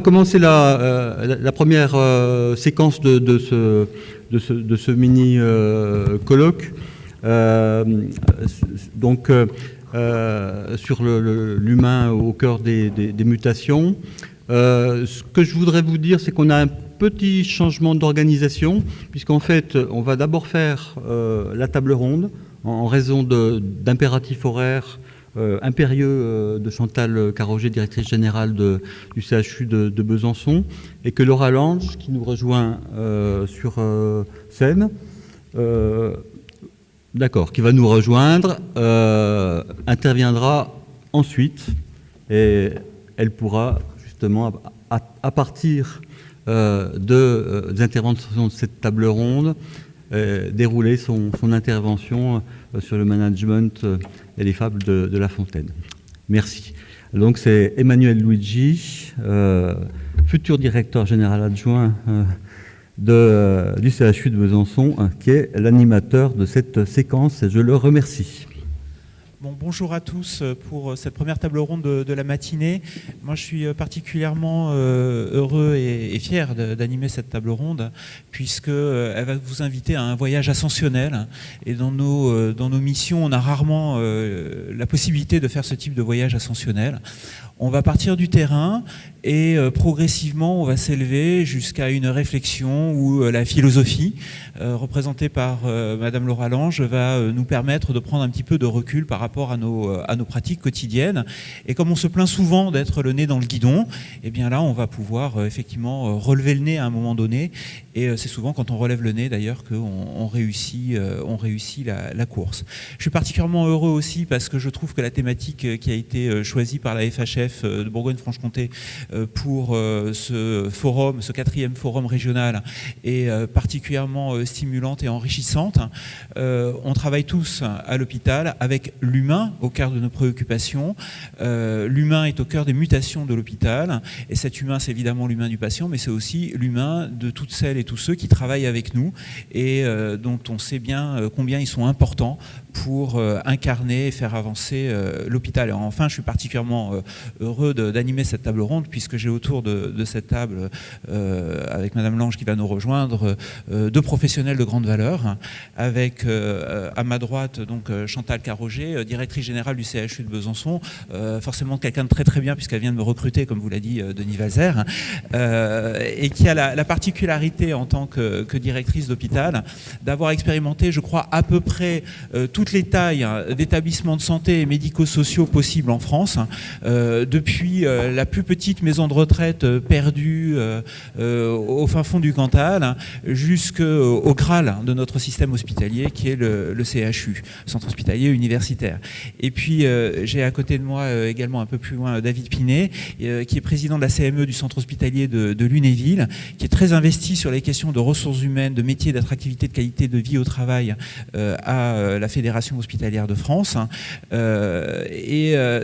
commencer la première séquence de ce mini colloque. Sur l'humain au cœur des mutations. Ce que je voudrais vous dire, c'est qu'on a un petit changement d'organisation, puisqu'en fait, on va d'abord faire la table ronde en raison d'impératifs horaires impérieux de Chantal Carroger, directrice générale du CHU de Besançon, et que Laura Lange, qui nous rejoint sur scène, qui va nous rejoindre, interviendra ensuite, et elle pourra justement, à partir des interventions de cette table ronde, dérouler son intervention sur le management et les fables de La Fontaine. Merci. Donc c'est Emmanuel Luigi, futur directeur général adjoint du CHU de Besançon, qui est l'animateur de cette séquence, et je le remercie. Bonjour à tous pour cette première table ronde de la matinée. Moi, je suis particulièrement heureux et fier d'animer cette table ronde, puisqu'elle va vous inviter à un voyage ascensionnel. Et dans nos missions, on a rarement la possibilité de faire ce type de voyage ascensionnel. On va partir du terrain et progressivement, on va s'élever jusqu'à une réflexion où la philosophie, représentée par Madame Laura Lange, va nous permettre de prendre un petit peu de recul par rapport à nos pratiques quotidiennes. Et comme on se plaint souvent d'être le nez dans le guidon, eh bien là, on va pouvoir effectivement relever le nez à un moment donné. Et c'est souvent quand on relève le nez, d'ailleurs, qu'on réussit la course. Je suis particulièrement heureux aussi parce que je trouve que la thématique qui a été choisie par la FHF de Bourgogne-Franche-Comté pour ce 4e forum régional est particulièrement stimulante et enrichissante. On travaille tous à l'hôpital avec l'humain au cœur de nos préoccupations. L'humain est au cœur des mutations de l'hôpital, et cet humain, c'est évidemment l'humain du patient, mais c'est aussi l'humain de toutes celles et tous ceux qui travaillent avec nous et dont on sait bien combien ils sont importants pour incarner et faire avancer l'hôpital. Et enfin, je suis particulièrement heureux d'animer cette table ronde, puisque j'ai autour de cette table, avec Madame Lange qui va nous rejoindre, deux professionnels de grande valeur, avec à ma droite donc Chantal Carroger, directrice générale du CHU de Besançon, forcément quelqu'un de très très bien, puisqu'elle vient de me recruter, comme vous l'a dit Denis Valzer, et qui a la particularité en tant que directrice d'hôpital d'avoir expérimenté, je crois, à peu près toutes les tailles d'établissements de santé et médico-sociaux possibles en France, depuis la plus petite maison de retraite perdue au fin fond du Cantal, jusqu'au Graal de notre système hospitalier, qui est le CHU, Centre hospitalier universitaire. Et puis j'ai à côté de moi également un peu plus loin David Pinet, qui est président de la CME du centre hospitalier de Lunéville, qui est très investi sur les questions de ressources humaines, de métiers, d'attractivité, de qualité de vie au travail à la Fédération hospitalière de France.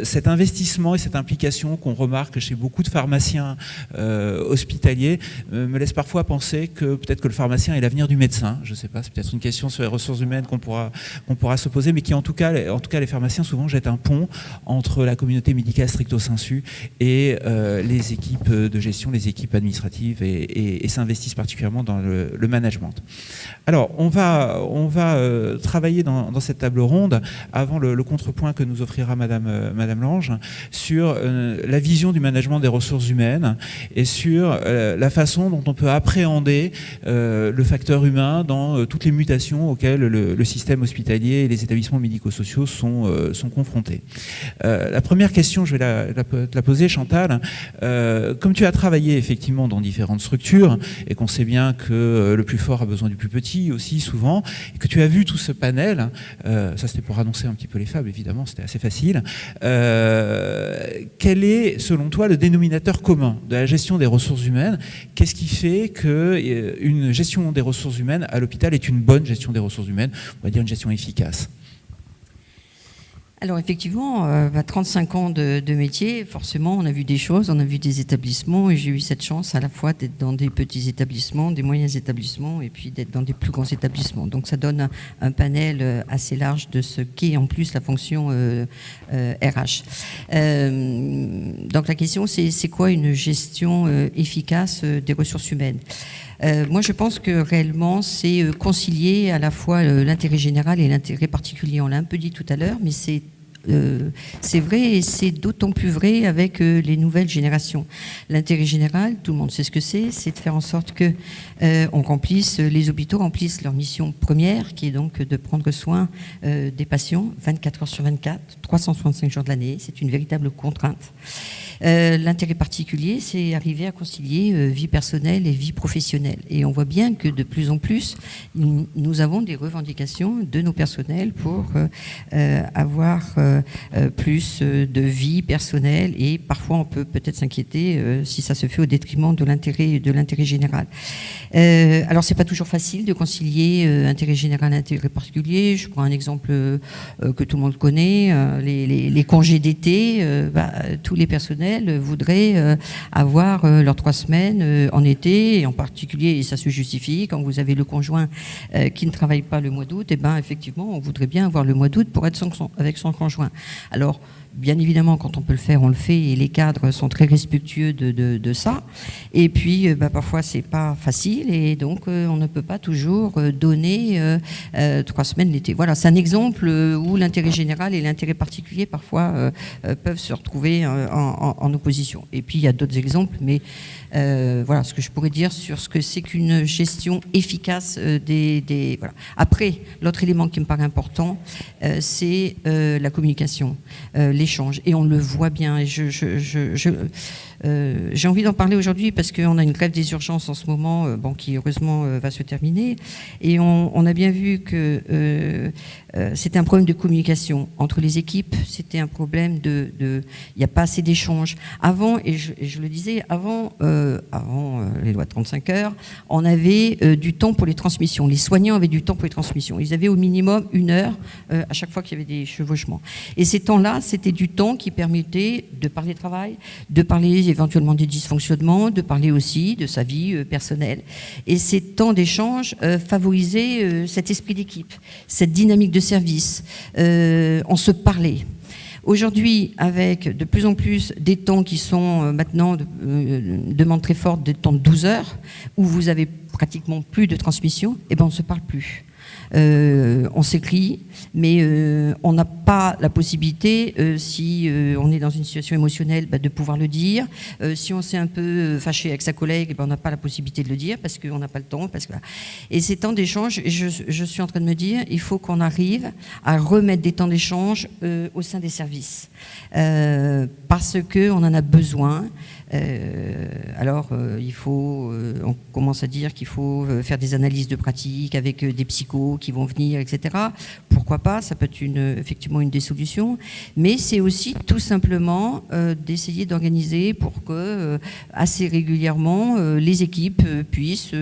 Cet investissement et cette implication qu'on remarque chez beaucoup de pharmaciens hospitaliers me laisse parfois penser que peut-être que le pharmacien est l'avenir du médecin. Je ne sais pas, c'est peut-être une question sur les ressources humaines qu'on pourra se poser, mais qui en tout cas les pharmaciens souvent jettent un pont entre la communauté médicale stricto sensu et les équipes de gestion, les équipes administratives et s'investissent particulièrement dans le management. Alors on va travailler dans cette table ronde avant le contrepoint que nous offrira Madame Lange sur la vision du management des ressources humaines et sur la façon dont on peut appréhender le facteur humain dans toutes les mutations auxquelles le système hospitalier et les établissements médico-sociaux sont confrontés. La première question, je vais la poser, Chantal. Comme tu as travaillé effectivement dans différentes structures et qu'on sait bien que le plus fort a besoin du plus petit aussi souvent, et que tu as vu tout ce panel, ça c'était pour annoncer un petit peu les fables, évidemment, c'était assez facile. Quel est, selon toi, le dénominateur commun de la gestion des ressources humaines? Qu'est-ce qui fait qu'une gestion des ressources humaines à l'hôpital est une bonne gestion des ressources humaines, on va dire une gestion efficace? Alors effectivement, 35 ans de métier, forcément on a vu des choses, on a vu des établissements et j'ai eu cette chance à la fois d'être dans des petits établissements, des moyens établissements et puis d'être dans des plus grands établissements. Donc ça donne un panel assez large de ce qu'est en plus la fonction RH. Donc la question c'est quoi une gestion efficace des ressources humaines ? Moi, je pense que réellement, c'est concilier à la fois l'intérêt général et l'intérêt particulier. On l'a un peu dit tout à l'heure, mais c'est vrai et c'est d'autant plus vrai avec les nouvelles générations. L'intérêt général, tout le monde sait ce que c'est de faire en sorte que les hôpitaux remplissent leur mission première, qui est donc de prendre soin des patients 24 heures sur 24, 365 jours de l'année. C'est une véritable contrainte. L'intérêt particulier, c'est arriver à concilier vie personnelle et vie professionnelle. Et on voit bien que de plus en plus, nous avons des revendications de nos personnels pour avoir plus de vie personnelle et parfois on peut peut-être s'inquiéter si ça se fait au détriment de l'intérêt général. Alors c'est pas toujours facile de concilier intérêt général et intérêt particulier. Je prends un exemple que tout le monde connaît, les congés d'été. Tous les personnels voudraient avoir leurs 3 semaines en été, et en particulier, et ça se justifie, quand vous avez le conjoint qui ne travaille pas le mois d'août, et effectivement, on voudrait bien avoir le mois d'août pour être avec son conjoint. Alors, bien évidemment, quand on peut le faire, on le fait, et les cadres sont très respectueux de ça. Et puis, parfois, c'est pas facile, et donc on ne peut pas toujours donner 3 semaines l'été. Voilà, c'est un exemple où l'intérêt général et l'intérêt particulier, parfois, peuvent se retrouver en opposition. Et puis, il y a d'autres exemples, mais voilà ce que je pourrais dire sur ce que c'est qu'une gestion efficace voilà. Après, l'autre élément qui me paraît important, c'est la communication, l'échange. Et on le voit bien. Et j'ai envie d'en parler aujourd'hui parce qu'on a une grève des urgences en ce moment, qui heureusement va se terminer. Et on a bien vu que c'était un problème de communication entre les équipes. C'était un problème il n'y a pas assez d'échanges. Avant, et je le disais, avant les lois de 35 heures, on avait du temps pour les transmissions. Les soignants avaient du temps pour les transmissions. Ils avaient au minimum 1 heure à chaque fois qu'il y avait des chevauchements. Et ces temps-là, c'était du temps qui permettait de parler travail, de parler éventuellement des dysfonctionnements, de parler aussi de sa vie personnelle. Et ces temps d'échange favorisaient cet esprit d'équipe, cette dynamique de service. On se parlait. Aujourd'hui, avec de plus en plus des temps qui sont maintenant demande très forte, des temps de 12 heures, où vous avez pratiquement plus de transmission, on ne se parle plus. On s'écrit, mais on n'a pas la possibilité, si on est dans une situation émotionnelle, de pouvoir le dire. Si on s'est un peu fâché avec sa collègue, on n'a pas la possibilité de le dire parce qu'on n'a pas le temps. Et ces temps d'échange, je suis en train de me dire, il faut qu'on arrive à remettre des temps d'échange au sein des services parce qu'on en a besoin. On commence à dire qu'il faut faire des analyses de pratique avec des psychos qui vont venir, etc. Pourquoi pas, ça peut être effectivement une des solutions, mais c'est aussi tout simplement d'essayer d'organiser pour que assez régulièrement les équipes puissent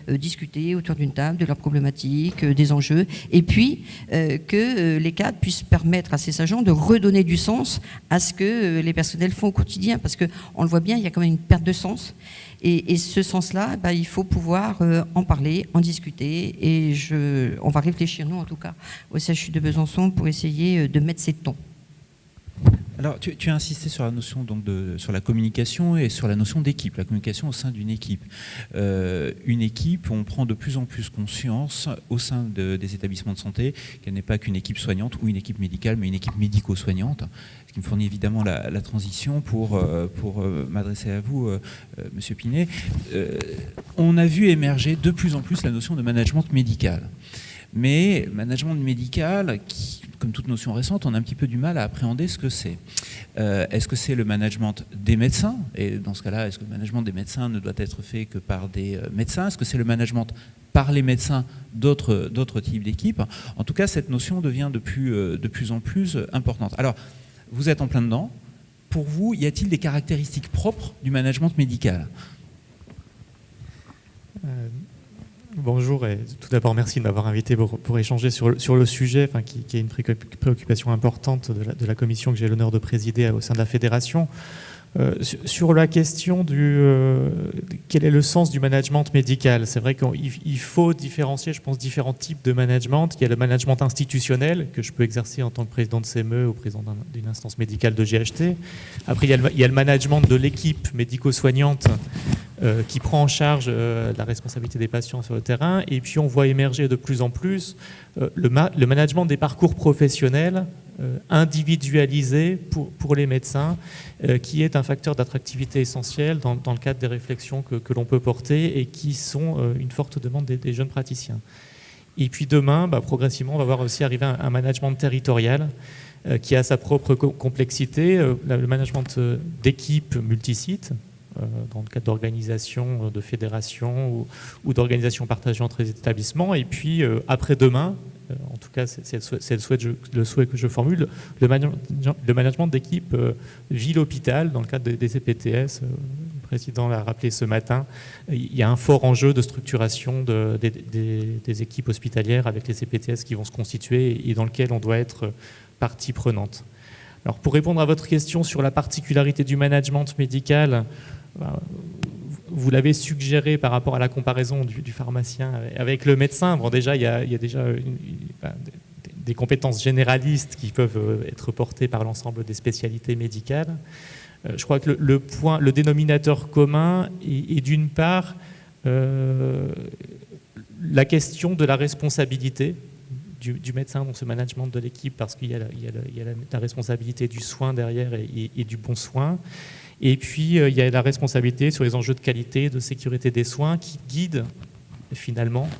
discuter autour d'une table de leurs problématiques, des enjeux, et puis que les cadres puissent permettre à ces agents de redonner du sens à ce que les personnels font au quotidien, parce qu'on le voit bien, il y a quand même une perte de sens. Et ce sens-là, il faut pouvoir en parler, en discuter. Et on va réfléchir, nous en tout cas, au CHU de Besançon, pour essayer de mettre ces tons. Alors, tu as insisté sur la notion sur la communication et sur la notion d'équipe, la communication au sein d'une équipe. Une équipe, on prend de plus en plus conscience au sein des établissements de santé qu'elle n'est pas qu'une équipe soignante ou une équipe médicale, mais une équipe médico-soignante. Ce qui me fournit évidemment la transition pour m'adresser à vous, Monsieur Pinet. On a vu émerger de plus en plus la notion de management médical. Mais management médical, comme toute notion récente, on a un petit peu du mal à appréhender ce que c'est. Est-ce que c'est le management des médecins ? Et dans ce cas-là, est-ce que le management des médecins ne doit être fait que par des médecins ? Est-ce que c'est le management par les médecins d'autres types d'équipes ? En tout cas, cette notion devient de plus en plus importante. Alors, vous êtes en plein dedans. Pour vous, y a-t-il des caractéristiques propres du management médical ? Bonjour et tout d'abord merci de m'avoir invité pour échanger sur le sujet qui est une préoccupation importante de la commission que j'ai l'honneur de présider au sein de la fédération. Sur la question quel est le sens du management médical, c'est vrai qu'il faut différencier, je pense, différents types de management. Il y a le management institutionnel que je peux exercer en tant que président de CME ou président d'une instance médicale de GHT. Après, il y a le management de l'équipe médico-soignante qui prend en charge la responsabilité des patients sur le terrain. Et puis on voit émerger de plus en plus le management des parcours professionnels individualisé pour les médecins, qui est un facteur d'attractivité essentiel dans le cadre des réflexions que l'on peut porter et qui sont une forte demande des jeunes praticiens. Et puis demain, progressivement, on va voir aussi arriver un management territorial qui a sa propre complexité, le management d'équipes multisites, dans le cadre d'organisation, de fédérations ou d'organisations partagées entre les établissements. Et puis après-demain, en tout cas c'est le souhait que je formule, le management d'équipe ville-hôpital dans le cadre des CPTS. Le président l'a rappelé ce matin, il y a un fort enjeu de structuration des équipes hospitalières avec les CPTS qui vont se constituer et dans lequel on doit être partie prenante. Alors pour répondre à votre question sur la particularité du management médical, vous l'avez suggéré par rapport à la comparaison du pharmacien avec le médecin. Bon, déjà, il y a déjà des compétences généralistes qui peuvent être portées par l'ensemble des spécialités médicales. Je crois que le dénominateur commun est d'une part la question de la responsabilité du médecin dans ce management de l'équipe, parce qu'il y a la responsabilité du soin derrière et du bon soin. Et puis, il y a la responsabilité sur les enjeux de qualité, de sécurité des soins qui guident finalement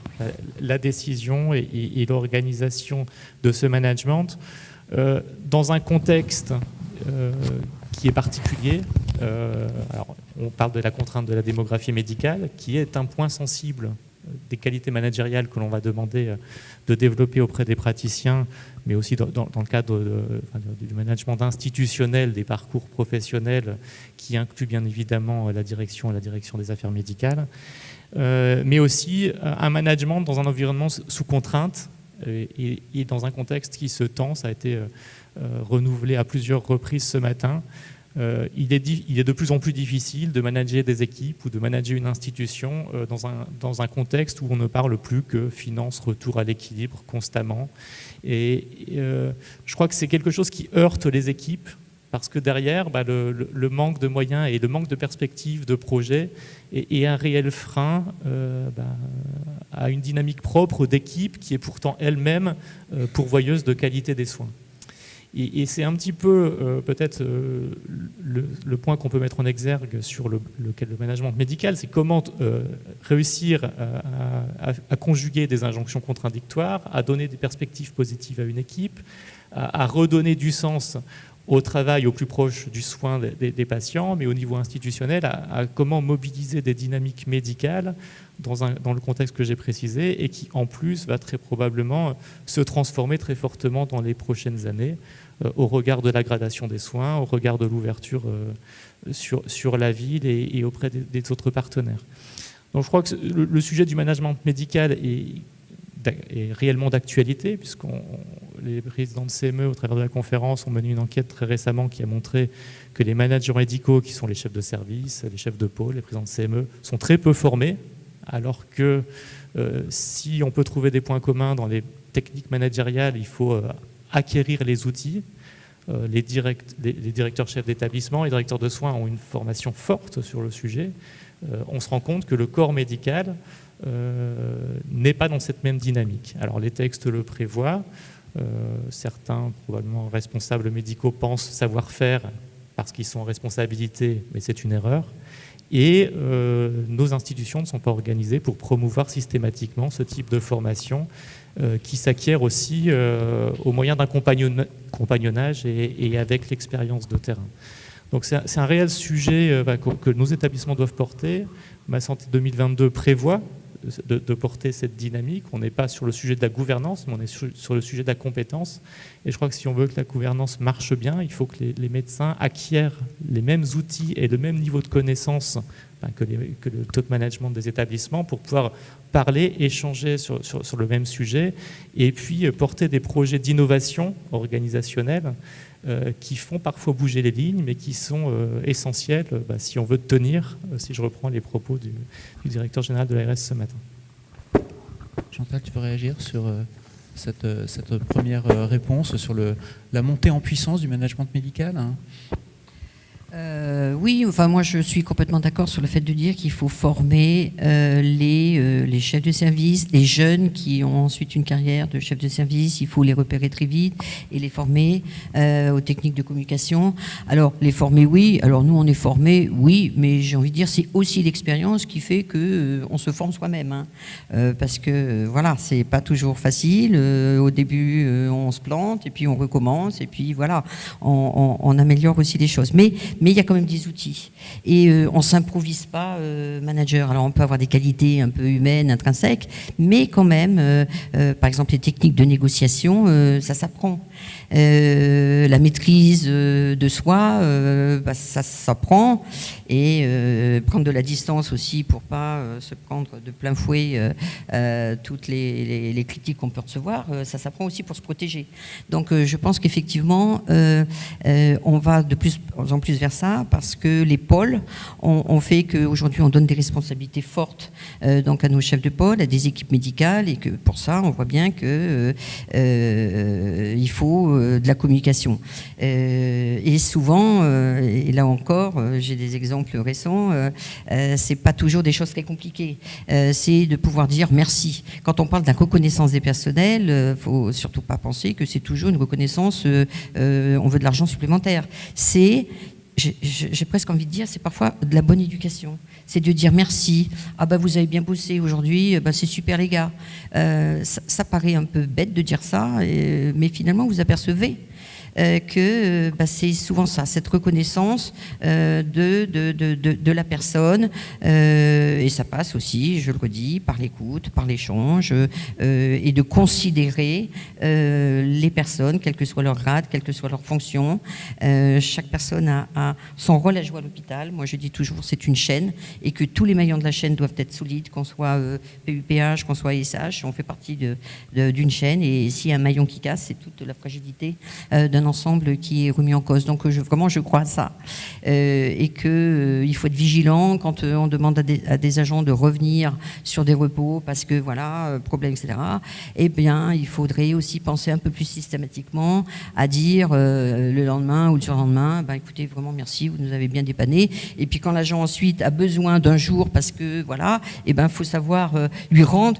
la décision et l'organisation de ce management dans un contexte qui est particulier. Alors, on parle de la contrainte de la démographie médicale, qui est un point sensible des qualités managériales que l'on va demander de développer auprès des praticiens, mais aussi dans le cadre du management institutionnel des parcours professionnels qui inclut bien évidemment la direction des affaires médicales, mais aussi un management dans un environnement sous contrainte et dans un contexte qui se tend. Ça a été renouvelé à plusieurs reprises ce matin. Il est de plus en plus difficile de manager des équipes ou de manager une institution dans un contexte où on ne parle plus que finance, retour à l'équilibre constamment. Et je crois que c'est quelque chose qui heurte les équipes parce que derrière, le manque de moyens et le manque de perspectives de projet est un réel frein à une dynamique propre d'équipe qui est pourtant elle-même pourvoyeuse de qualité des soins. Et c'est un petit peu peut-être le point qu'on peut mettre en exergue sur le management médical, c'est comment réussir à conjuguer des injonctions contradictoires, à donner des perspectives positives à une équipe, à redonner du sens au travail au plus proche du soin des patients, mais au niveau institutionnel, à comment mobiliser des dynamiques médicales dans le contexte que j'ai précisé et qui, en plus, va très probablement se transformer très fortement dans les prochaines années au regard de la gradation des soins, au regard de l'ouverture sur la ville et auprès des autres partenaires. Donc je crois que le sujet du management médical est réellement d'actualité, puisque les présidents de CME, au travers de la conférence, ont mené une enquête très récemment qui a montré que les managers médicaux, qui sont les chefs de service, les chefs de pôle, les présidents de CME, sont très peu formés, alors que si on peut trouver des points communs dans les techniques managériales, il faut acquérir les outils. Les directeurs chefs d'établissement, les directeurs de soins ont une formation forte sur le sujet. On se rend compte que le corps médical n'est pas dans cette même dynamique. Alors les textes le prévoient. Certains, probablement responsables médicaux, pensent savoir faire parce qu'ils sont en responsabilité, mais c'est une erreur. Et nos institutions ne sont pas organisées pour promouvoir systématiquement ce type de formation qui s'acquiert aussi au moyen d'un compagnonnage et avec l'expérience de terrain. Donc c'est un réel sujet que nos établissements doivent porter. Ma Santé 2022 prévoit de porter cette dynamique. On n'est pas sur le sujet de la gouvernance, mais on est sur le sujet de la compétence. Et je crois que si on veut que la gouvernance marche bien, il faut que les médecins acquièrent les mêmes outils et le même niveau de connaissance que le top management des établissements pour pouvoir parler, échanger sur le même sujet et puis porter des projets d'innovation organisationnelle qui font parfois bouger les lignes, mais qui sont essentiels si on veut tenir, si je reprends les propos du directeur général de l'ARS ce matin. Chantal, tu veux réagir sur cette première réponse sur la montée en puissance du management médical, hein? Oui, enfin moi je suis complètement d'accord sur le fait de dire qu'il faut former les chefs de service, les jeunes qui ont ensuite une carrière de chef de service, il faut les repérer très vite et les former aux techniques de communication. Alors les former, oui, alors nous on est formés, oui, mais j'ai envie de dire c'est aussi l'expérience qui fait qu'on se forme soi-même, hein. Parce que voilà, c'est pas toujours facile, au début on se plante et puis on recommence et puis voilà, on améliore aussi les choses. Mais il y a quand même des outils. Et on ne s'improvise pas manager. Alors on peut avoir des qualités un peu humaines, intrinsèques, mais quand même, par exemple, les techniques de négociation, ça s'apprend. La maîtrise de soi, ça s'apprend. Et prendre de la distance aussi pour ne pas se prendre de plein fouet toutes les critiques qu'on peut recevoir, ça s'apprend aussi pour se protéger. Donc je pense qu'effectivement, on va de plus en plus vers ça parce que les pôles ont fait qu'aujourd'hui on donne des responsabilités fortes donc à nos chefs de pôle, à des équipes médicales et que pour ça on voit bien que il faut de la communication. Et souvent, et là encore, j'ai des exemples récents, c'est pas toujours des choses très compliquées. C'est de pouvoir dire merci. Quand on parle de la reconnaissance des personnels, faut surtout pas penser que c'est toujours une reconnaissance, on veut de l'argent supplémentaire. J'ai presque envie de dire, c'est parfois de la bonne éducation. C'est de dire merci. Ah bah vous avez bien bossé aujourd'hui, c'est super les gars. Ça paraît un peu bête de dire ça, mais finalement vous apercevez que c'est souvent ça, cette reconnaissance de la personne, et ça passe aussi, je le redis, par l'écoute, par l'échange, et de considérer les personnes, quel que soit leur grade, quelle que soit leur fonction. Chaque personne a son rôle à jouer à l'hôpital. Moi je dis toujours c'est une chaîne et que tous les maillons de la chaîne doivent être solides, qu'on soit PUPH, qu'on soit ASH, on fait partie d'une chaîne et s'il y a un maillon qui casse, c'est toute la fragilité d'un ensemble qui est remis en cause. Donc vraiment je crois à ça et qu'il faut être vigilant quand on demande à des agents de revenir sur des repos parce que voilà, problème, etc. Eh bien il faudrait aussi penser un peu plus systématiquement à dire le lendemain ou le surlendemain, écoutez vraiment merci, vous nous avez bien dépanné. Et puis quand l'agent ensuite a besoin d'un jour parce que voilà, faut savoir lui rendre,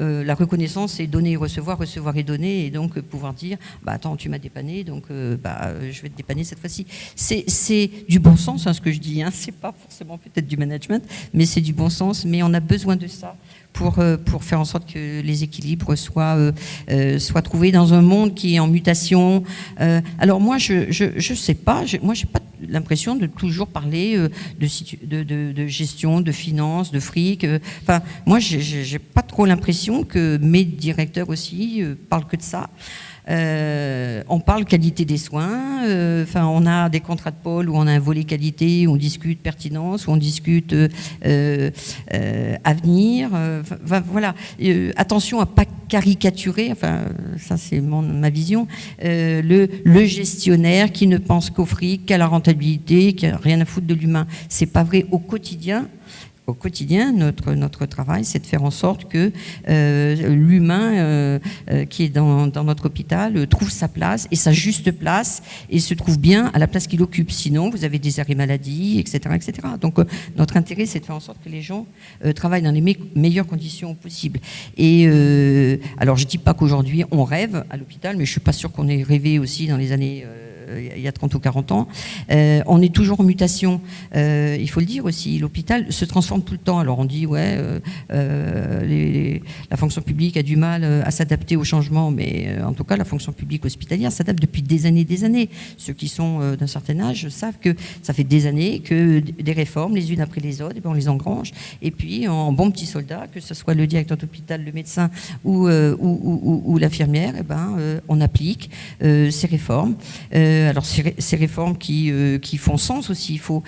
la reconnaissance c'est donner et recevoir et donner et donc pouvoir dire attends tu m'as dépanné donc je vais te dépanner cette fois-ci. C'est du bon sens ce que je dis, hein. C'est pas forcément peut-être du management, mais c'est du bon sens, mais on a besoin de ça pour faire en sorte que les équilibres soient trouvés dans un monde qui est en mutation. Alors moi je sais pas, moi j'ai pas l'impression de toujours parler de gestion, de finances, de fric. Moi j'ai pas trop l'impression que mes directeurs aussi parlent que de ça. On parle qualité des soins, on a des contrats de pôle où on a un volet qualité, où on discute pertinence, où on discute avenir. Voilà. Attention à pas caricaturer, ça c'est ma vision, le gestionnaire qui ne pense qu'au fric, qu'à la rentabilité, qui n'a rien à foutre de l'humain. C'est pas vrai au quotidien. Au quotidien, notre travail, c'est de faire en sorte que l'humain qui est dans notre hôpital trouve sa place et sa juste place et se trouve bien à la place qu'il occupe. Sinon, vous avez des arrêts maladie, etc., etc. Donc, notre intérêt, c'est de faire en sorte que les gens travaillent dans les meilleures conditions possibles. Et alors, je ne dis pas qu'aujourd'hui, on rêve à l'hôpital, mais je ne suis pas sûre qu'on ait rêvé aussi dans les années... il y a 30 ou 40 ans. On est toujours en mutation. Il faut le dire aussi, l'hôpital se transforme tout le temps. Alors on dit, la fonction publique a du mal à s'adapter au changement, mais en tout cas, la fonction publique hospitalière s'adapte depuis des années. Ceux qui sont d'un certain âge savent que ça fait des années que des réformes, les unes après les autres, on les engrange. Et puis, en bon petit soldat, que ce soit le directeur d'hôpital, le médecin ou l'infirmière, on applique ces réformes. Alors ces réformes qui font sens aussi, il faut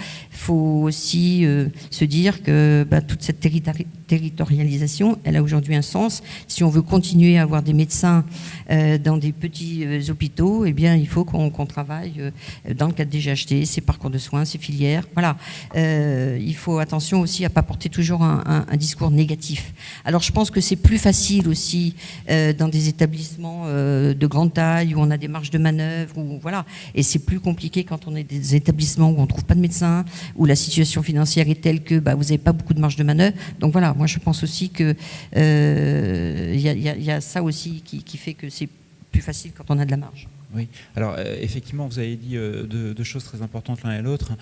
aussi se dire que toute cette territorialisation, elle a aujourd'hui un sens. Si on veut continuer à avoir des médecins dans des petits hôpitaux, eh bien il faut qu'on travaille dans le cadre des GHT, ces parcours de soins, ces filières. Voilà. Il faut attention aussi à ne pas porter toujours un discours négatif. Alors je pense que c'est plus facile aussi dans des établissements de grande taille où on a des marges de manœuvre, voilà. Et c'est plus compliqué quand on est des établissements où on ne trouve pas de médecins, où la situation financière est telle que vous n'avez pas beaucoup de marge de manœuvre. Donc voilà, moi je pense aussi que y a ça aussi qui fait que c'est plus facile quand on a de la marge. Oui, alors effectivement, vous avez dit deux choses très importantes l'un et l'autre.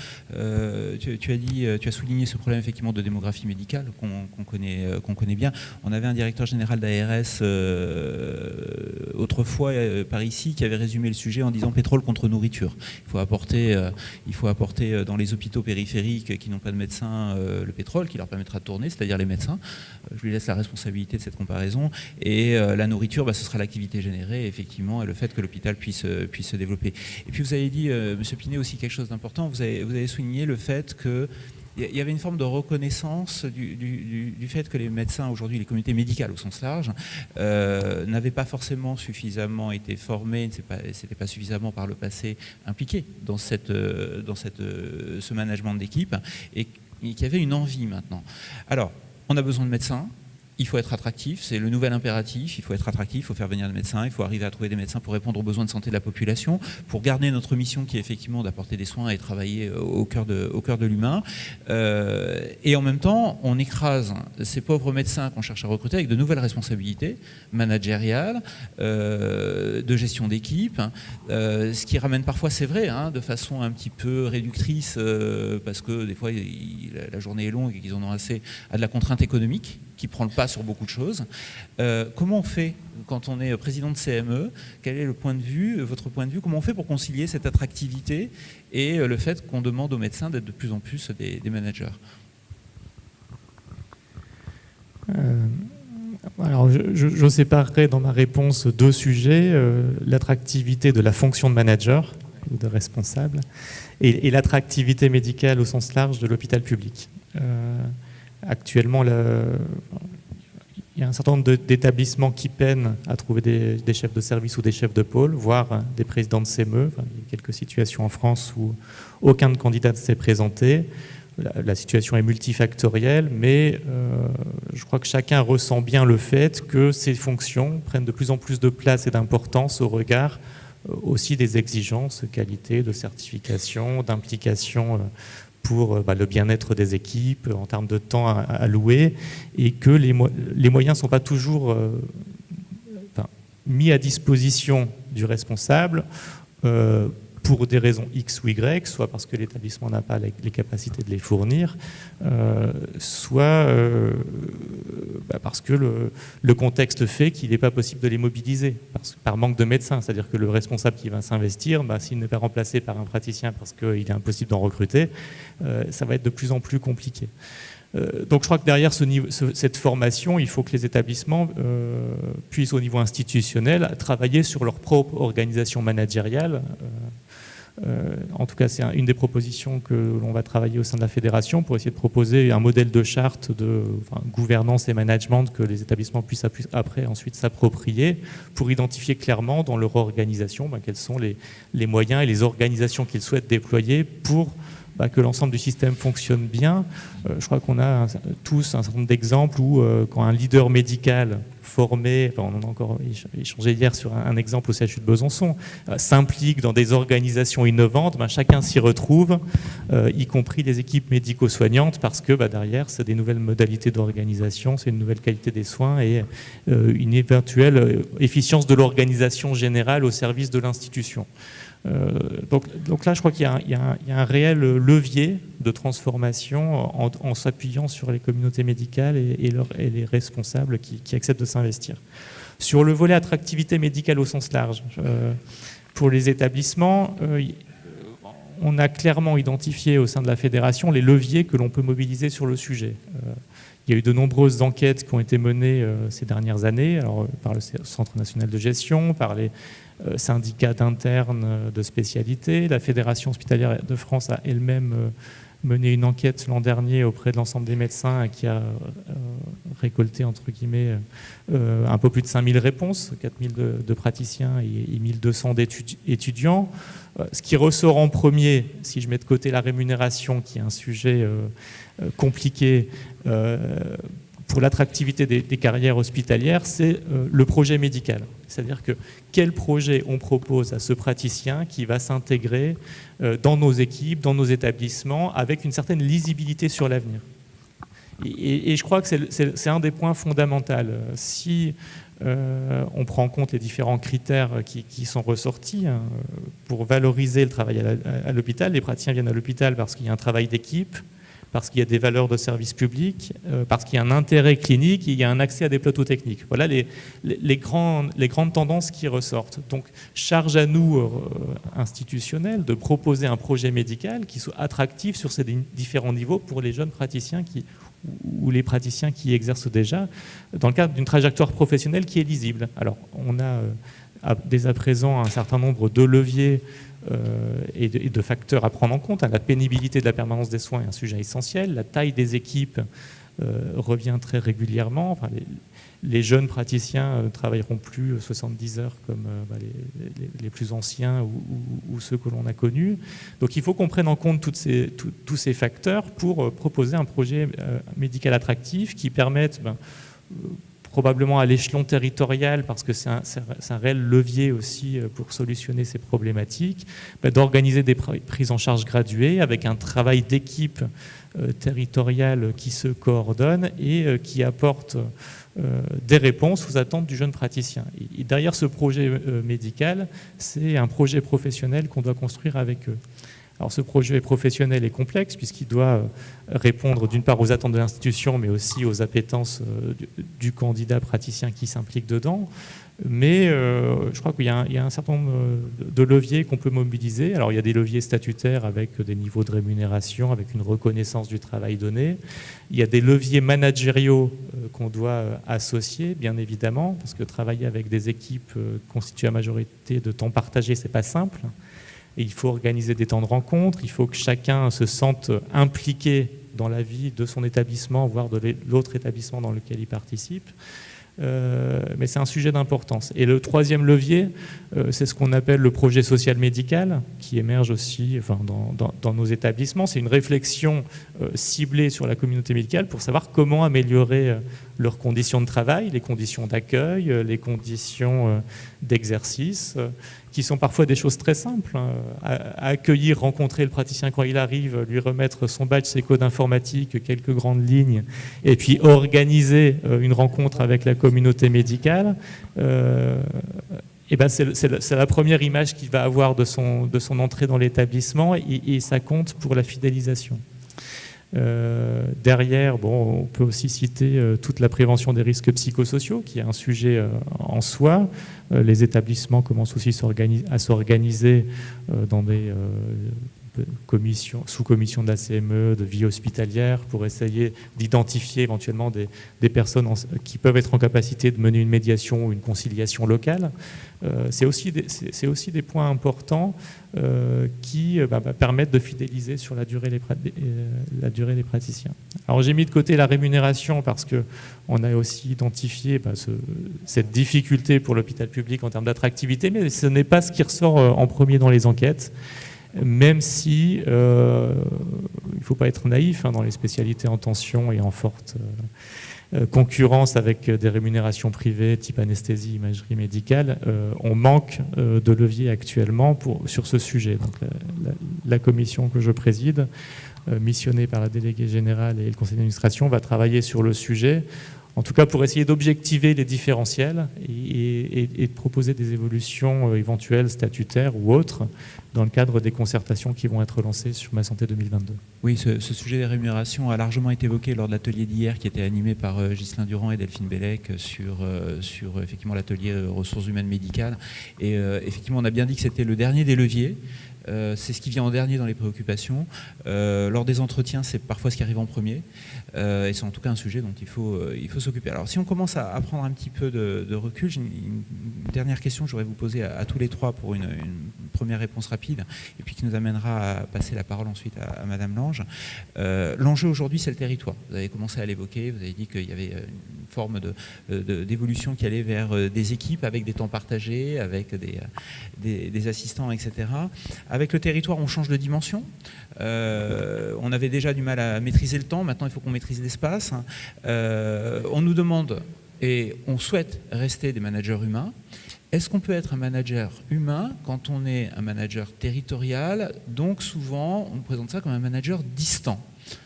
Tu as souligné ce problème effectivement de démographie médicale qu'on connaît bien. On avait un directeur général d'ARS autrefois par ici qui avait résumé le sujet en disant pétrole contre nourriture. Il faut apporter dans les hôpitaux périphériques qui n'ont pas de médecins le pétrole qui leur permettra de tourner, c'est-à-dire les médecins. Je lui laisse la responsabilité de cette comparaison. Et la nourriture, ce sera l'activité générée effectivement et le fait que l'hôpital puisse se développer. Et puis vous avez dit, Monsieur Pinet, aussi quelque chose d'important. Vous avez souligné le fait qu'il y avait une forme de reconnaissance du fait que les médecins aujourd'hui, les communautés médicales au sens large, n'avaient pas forcément suffisamment été formés, n'étaient pas suffisamment par le passé impliqués dans ce management d'équipe et qu'il y avait une envie maintenant. Alors, on a besoin de médecins. Il faut être attractif, c'est le nouvel impératif, il faut être attractif, il faut faire venir des médecins, il faut arriver à trouver des médecins pour répondre aux besoins de santé de la population, pour garder notre mission qui est effectivement d'apporter des soins et travailler au cœur de l'humain. Et en même temps, on écrase ces pauvres médecins qu'on cherche à recruter avec de nouvelles responsabilités managériales, de gestion d'équipe, ce qui ramène parfois, c'est vrai, de façon un petit peu réductrice, parce que des fois la journée est longue et qu'ils en ont assez, à de la contrainte économique, qui prend le pas sur beaucoup de choses. Comment on fait quand on est président de CME? Quel est votre point de vue? Comment on fait pour concilier cette attractivité et le fait qu'on demande aux médecins d'être de plus en plus des managers? Alors, je séparerai dans ma réponse deux sujets, l'attractivité de la fonction de manager ou de responsable et l'attractivité médicale au sens large de l'hôpital public. Actuellement, il y a un certain nombre d'établissements qui peinent à trouver des chefs de service ou des chefs de pôle, voire des présidents de CME. Il y a quelques situations en France où aucun candidat ne s'est présenté. La situation est multifactorielle, mais je crois que chacun ressent bien le fait que ces fonctions prennent de plus en plus de place et d'importance au regard aussi des exigences, qualité, de certification, d'implication pour le bien-être des équipes, en termes de temps à allouer, et que les moyens ne sont pas toujours mis à disposition du responsable pour des raisons X ou Y, soit parce que l'établissement n'a pas les capacités de les fournir, soit parce que le contexte fait qu'il n'est pas possible de les mobiliser, par manque de médecins. C'est-à-dire que le responsable qui va s'investir, s'il n'est pas remplacé par un praticien parce qu'il est impossible d'en recruter, ça va être de plus en plus compliqué. Donc je crois que derrière cette formation, il faut que les établissements puissent au niveau institutionnel travailler sur leur propre organisation managériale. En tout cas, c'est une des propositions que l'on va travailler au sein de la fédération pour essayer de proposer un modèle de charte de gouvernance et management que les établissements puissent ensuite s'approprier pour identifier clairement dans leur organisation quels sont les moyens et les organisations qu'ils souhaitent déployer pour que l'ensemble du système fonctionne bien. Je crois qu'on a tous un certain nombre d'exemples où quand un leader médical formé, on en a encore échangé hier sur un exemple au CHU de Besançon, s'implique dans des organisations innovantes, chacun s'y retrouve, y compris les équipes médico-soignantes, parce que derrière, c'est des nouvelles modalités d'organisation, c'est une nouvelle qualité des soins et une éventuelle efficience de l'organisation générale au service de l'institution. Donc là, je crois qu'il y a un réel levier de transformation en s'appuyant sur les communautés médicales et les responsables qui acceptent de s'investir. Sur le volet attractivité médicale au sens large, pour les établissements, on a clairement identifié au sein de la fédération les leviers que l'on peut mobiliser sur le sujet. Il y a eu de nombreuses enquêtes qui ont été menées ces dernières années, alors, par le Centre national de gestion, par les syndicats d'internes de spécialité. La Fédération hospitalière de France a elle-même mené une enquête l'an dernier auprès de l'ensemble des médecins qui a récolté, entre guillemets, un peu plus de 5000 réponses, 4000 de praticiens et 1200 d'étudiants. Ce qui ressort en premier, si je mets de côté la rémunération, qui est un sujet compliqué pour l'attractivité des carrières hospitalières, c'est le projet médical. C'est-à-dire que quel projet on propose à ce praticien qui va s'intégrer dans nos équipes, dans nos établissements, avec une certaine lisibilité sur l'avenir. Et je crois que c'est un des points fondamentaux. Si on prend en compte les différents critères qui sont ressortis pour valoriser le travail à l'hôpital, les praticiens viennent à l'hôpital parce qu'il y a un travail d'équipe, parce qu'il y a des valeurs de service public, parce qu'il y a un intérêt clinique, il y a un accès à des plateaux techniques. Voilà les grandes tendances qui ressortent. Donc, charge à nous, institutionnels, de proposer un projet médical qui soit attractif sur ces différents niveaux pour les jeunes praticiens ou les praticiens qui exercent déjà, dans le cadre d'une trajectoire professionnelle qui est lisible. Alors, on a dès à présent un certain nombre de leviers et de facteurs à prendre en compte. La pénibilité de la permanence des soins est un sujet essentiel. La taille des équipes revient très régulièrement. Enfin, les jeunes praticiens ne travailleront plus 70 heures comme les plus anciens ou ceux que l'on a connus. Donc il faut qu'on prenne en compte tous ces facteurs pour proposer un projet médical attractif qui permette probablement à l'échelon territorial, parce que c'est un réel levier aussi pour solutionner ces problématiques, d'organiser des prises en charge graduées avec un travail d'équipe territoriale qui se coordonne et qui apporte des réponses aux attentes du jeune praticien. Et derrière ce projet médical, c'est un projet professionnel qu'on doit construire avec eux. Alors ce projet professionnel est complexe puisqu'il doit répondre d'une part aux attentes de l'institution, mais aussi aux appétences du candidat praticien qui s'implique dedans. Mais je crois qu'il y a un certain nombre de leviers qu'on peut mobiliser. Alors il y a des leviers statutaires avec des niveaux de rémunération, avec une reconnaissance du travail donné. Il y a des leviers managériaux qu'on doit associer, bien évidemment, parce que travailler avec des équipes constituées à majorité de temps partagé, c'est pas simple. Et il faut organiser des temps de rencontre, il faut que chacun se sente impliqué dans la vie de son établissement, voire de l'autre établissement dans lequel il participe. Mais c'est un sujet d'importance. Et le troisième levier, c'est ce qu'on appelle le projet social médical, qui émerge aussi dans nos établissements. C'est une réflexion ciblée sur la communauté médicale pour savoir comment améliorer leurs conditions de travail, les conditions d'accueil, les conditions d'exercice, qui sont parfois des choses très simples. Accueillir, rencontrer le praticien quand il arrive, lui remettre son badge, ses codes informatiques, quelques grandes lignes, et puis organiser une rencontre avec la communauté médicale. C'est la première image qu'il va avoir de son entrée dans l'établissement et ça compte pour la fidélisation. Derrière, on peut aussi citer toute la prévention des risques psychosociaux, qui est un sujet en soi. Les établissements commencent aussi à s'organiser dans des sous-commissions de la CME, de vie hospitalière, pour essayer d'identifier éventuellement des personnes qui peuvent être en capacité de mener une médiation ou une conciliation locale. C'est aussi des points importants qui permettent de fidéliser sur la durée les praticiens. Alors j'ai mis de côté la rémunération parce qu'on a aussi identifié cette difficulté pour l'hôpital public en termes d'attractivité, mais ce n'est pas ce qui ressort en premier dans les enquêtes. Même si il ne faut pas être naïf dans les spécialités en tension et en forte concurrence avec des rémunérations privées type anesthésie, imagerie médicale, on manque de levier actuellement sur ce sujet. Donc, la commission que je préside, missionnée par la déléguée générale et le conseil d'administration, va travailler sur le sujet, en tout cas pour essayer d'objectiver les différentiels et de proposer des évolutions éventuelles statutaires ou autres dans le cadre des concertations qui vont être lancées sur Ma Santé 2022. Oui, ce sujet des rémunérations a largement été évoqué lors de l'atelier d'hier qui était animé par Ghislain Durand et Delphine Bellec sur effectivement l'atelier ressources humaines médicales. Et effectivement, on a bien dit que c'était le dernier des leviers. c'est ce qui vient en dernier dans les préoccupations. Lors des entretiens, c'est parfois ce qui arrive en premier. Et c'est en tout cas un sujet dont il faut s'occuper. Alors si on commence à prendre un petit peu de recul, j'ai une dernière question que je voudrais vous poser à tous les trois pour une première réponse rapide, et puis qui nous amènera à passer la parole ensuite à Madame Lange. L'enjeu aujourd'hui, c'est le territoire. Vous avez commencé à l'évoquer, vous avez dit qu'il y avait une forme d'évolution qui allait vers des équipes avec des temps partagés, avec des assistants, etc. Avec le territoire, on change de dimension. On avait déjà du mal à maîtriser le temps, maintenant il faut qu'on maîtrise l'espace. On nous demande et on souhaite rester des managers humains. Est-ce qu'on peut être un manager humain quand on est un manager territorial? Donc souvent, on présente ça comme un manager distant.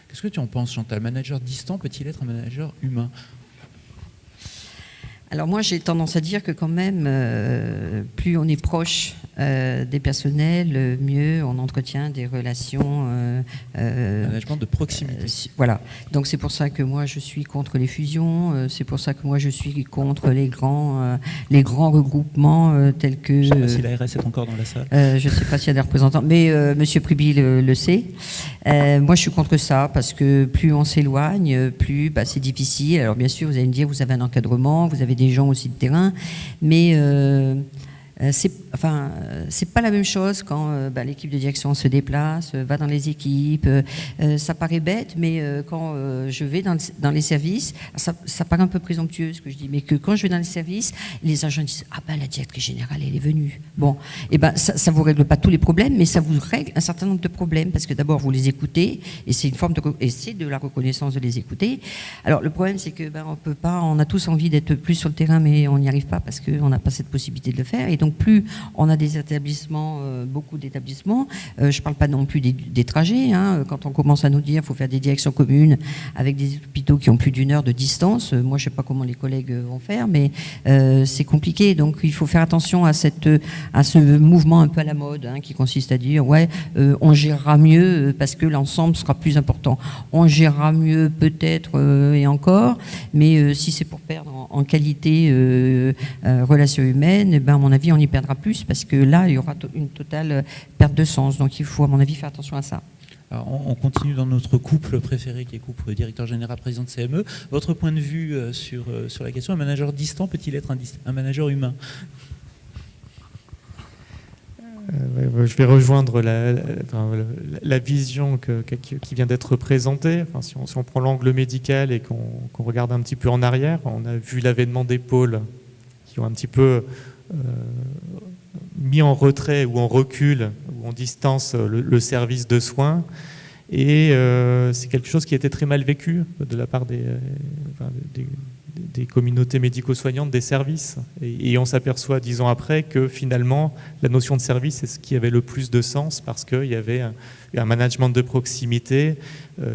Qu'est-ce que tu en penses, Chantal? Manager distant peut-il être un manager humain? Alors moi, j'ai tendance à dire que quand même, plus on est proche des personnels, mieux on entretient des relations. Management de proximité. Voilà. Donc c'est pour ça que moi, je suis contre les fusions. C'est pour ça que moi, je suis contre les grands regroupements tels que... Je ne sais pas si l'ARS est encore dans la salle. Je ne sais pas s'il y a des représentants, mais Monsieur Priby le sait. Moi, je suis contre ça parce que plus on s'éloigne, plus c'est difficile. Alors bien sûr, vous allez me dire, vous avez un encadrement, vous avez des gens aussi de terrain, mais c'est pas la même chose quand l'équipe de direction se déplace, va dans les équipes. Ça paraît bête, mais quand je vais dans les services, ça paraît un peu présomptueux ce que je dis, mais que quand je vais dans les services, les agents disent la directrice générale elle est venue. Bon, ça vous règle pas tous les problèmes, mais ça vous règle un certain nombre de problèmes parce que d'abord vous les écoutez et c'est une forme c'est de la reconnaissance de les écouter. Alors le problème c'est que on peut pas, on a tous envie d'être plus sur le terrain, mais on n'y arrive pas parce qu'on n'a pas cette possibilité de le faire. Et donc plus on a des établissements, beaucoup d'établissements, je ne parle pas non plus des trajets, quand on commence à nous dire qu'il faut faire des directions communes avec des hôpitaux qui ont plus d'1 heure de distance, moi je ne sais pas comment les collègues vont faire, mais c'est compliqué, donc il faut faire attention à ce mouvement un peu à la mode, qui consiste à dire on gérera mieux parce que l'ensemble sera plus important. On gérera mieux peut-être et encore, mais si c'est pour perdre en qualité relations humaines, à mon avis on y perdra plus parce que là, il y aura une totale perte de sens. Donc il faut, à mon avis, faire attention à ça. Alors, on continue dans notre couple préféré, qui est couple directeur général, président de CME. Votre point de vue sur la question, un manager distant peut-il être un manager humain? Je vais rejoindre la vision qui vient d'être présentée. Si on prend l'angle médical et qu'on regarde un petit peu en arrière, on a vu l'avènement des pôles qui ont un petit peu mis en retrait ou en recul ou en distance le service de soins, et c'est quelque chose qui a été très mal vécu de la part des communautés médico-soignantes, des services, et on s'aperçoit 10 ans après que finalement la notion de service c'est ce qui avait le plus de sens parce qu'il y avait un management de proximité